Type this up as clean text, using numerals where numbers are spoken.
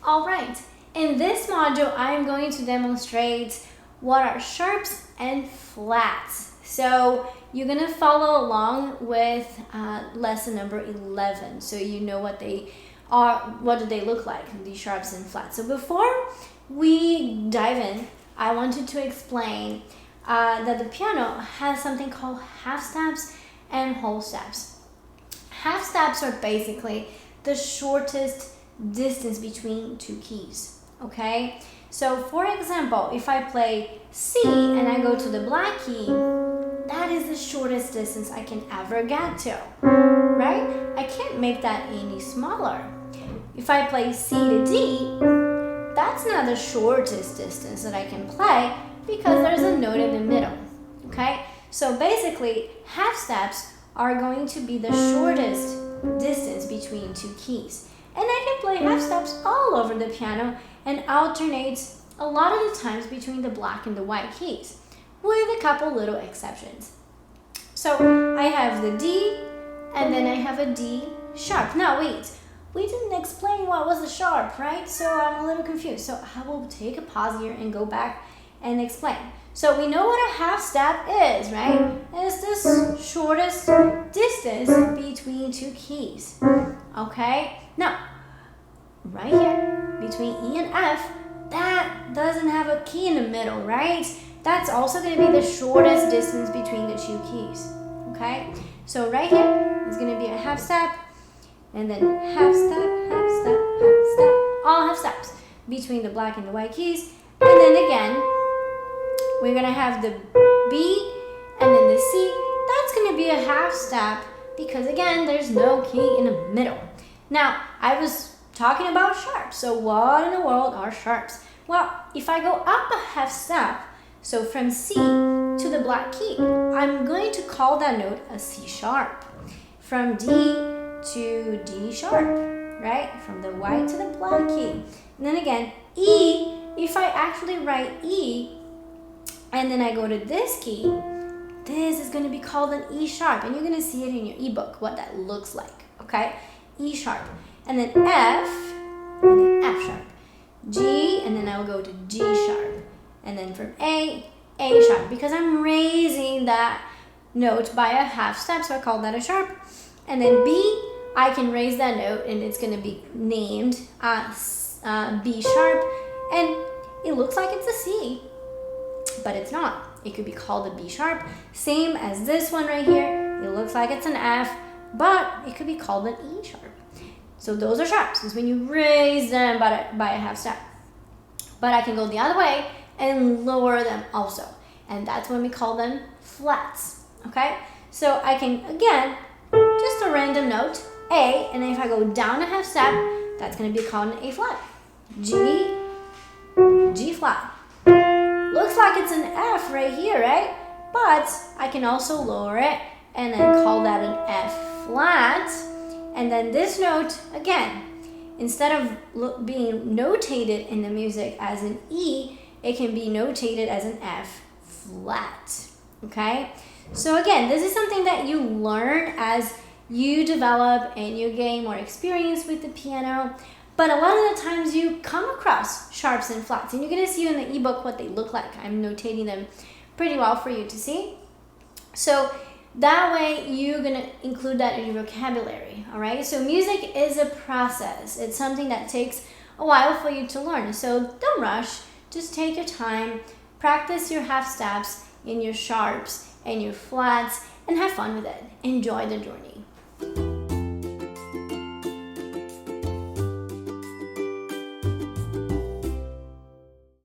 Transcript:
Alright, in this module I'm going to demonstrate what are sharps and flats. So you're going to follow along with lesson number 11 so you know what they are, what do they look like, these sharps and flats. So before we dive in, I wanted to explain that the piano has something called half steps and whole steps. Half steps are basically the shortest distance between two keys, okay? So for example, if I play C and I go to the black key, that is the shortest distance I can ever get to, right? I can't make that any smaller. If I play C to D, that's not the shortest distance that I can play because there's a note in the middle, okay? So basically, half steps are going to be the shortest distance between two keys. And I can play half steps all over the piano and alternate a lot of the times between the black and the white keys, with a couple little exceptions. So I have the D, and then I have a D sharp. Now wait, we didn't explain what was a sharp, right? So I'm a little confused. So I will take a pause here and go back and explain. So we know what a half step is, right? It's this shortest distance between two keys, okay? Now, right here, between E and F, that doesn't have a key in the middle, right? That's also going to be the shortest distance between the two keys, okay? So right here is going to be a half step, and then half step, half step, half step, all half steps between the black and the white keys. And then again, we're going to have the B and then the C. That's going to be a half step because, again, there's no key in the middle. Now, I was talking about sharps. So what in the world are sharps? Well, if I go up a half step, so from C to the black key, I'm going to call that note a C sharp. From D to D sharp, right? From the white to the black key. And then again, E, if I actually write E, and then I go to this key, this is going to be called an E sharp. And you're going to see it in your ebook, what that looks like, okay? E sharp. And then F, and then F sharp. G, and then I will go to G sharp. And then from A sharp. Because I'm raising that note by a half step, so I call that a sharp. And then B, I can raise that note, and it's going to be named B sharp. And it looks like it's a C, but it's not. It could be called a B sharp. Same as this one right here. It looks like it's an F, but it could be called an E sharp. So those are sharps. It's when you raise them by a half step. But I can go the other way and lower them also. And that's when we call them flats, okay? So I can, again, just a random note, A, and if I go down a half step, that's going to be called an A flat. G, G flat. Looks like it's an F right here, right? But I can also lower it and then call that an F flat. And then this note, again, instead of being notated in the music as an E, it can be notated as an F flat, okay? So again, this is something that you learn as you develop and you gain more experience with the piano. But a lot of the times you come across sharps and flats, and you're going to see in the ebook what they look like. I'm notating them pretty well for you to see. So that way you're going to include that in your vocabulary, all right? So music is a process. It's something that takes a while for you to learn. So don't rush. Just take your time, practice your half steps in your sharps and your flats, and have fun with it. Enjoy the journey.